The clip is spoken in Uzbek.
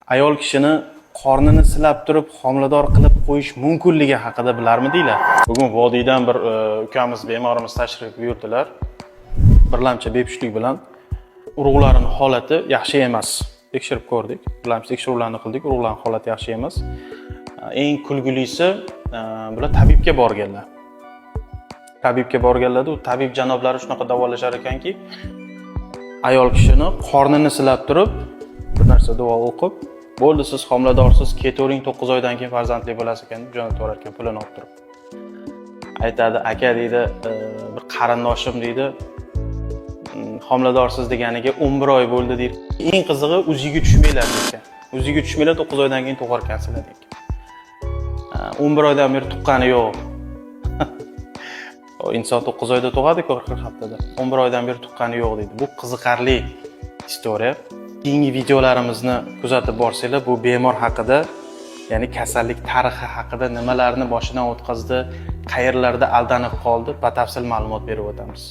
ayol kishini qornini silab turib homilador qilib qo'yish mumkinligi haqida bilarmidinglar? Bugun vodiydan bir ukamiz, bemorimiz tashrif buyurdilar. Birlamchi bepushtlik bilan urug'larining holati yaxshi emas. Tekshirib ko'rdik. Birlamchi tekshiruvlarni qildik, urug'larning holati yaxshi emas. Eng kulgulisi, bular tabibga borganlar. Tabibga borganlarda, u tabib janoblari shunaqa davolashar ekanki, ayol kishini qornini silab turib, bir narsa duo o'qib, bo'ldi siz homiladorsiz, ketavering 9 oydan keyin farzandli bo'lasiz ekan deb jo'nataverar ekan pulini olib turib. Aytadi, aka deydi, bir qarindoshim deydi, homiladorsiz deganiga 11 oy bo'ldi deydi. Eng qizig'i o'ziga tushmaylar ekan. O'ziga tushmaylar 9 oydan keyin tug'ar ekansizlar ekan. 11 oydan beri tuqqani yo'q. Inson 9 oyda tug'adi-ku 40 haftada. 11 oydan beri tuqqani yo'q deydi. Bu qiziqarli istoriya. Keyingi videolarimizni kuzatib borsanglar, bu bemor haqida, ya'ni kasallik tarixi haqida nimalarni boshidan o'tkazdi, qayerlarda aldanib qoldi, batafsil ma'lumot berib o'tamiz.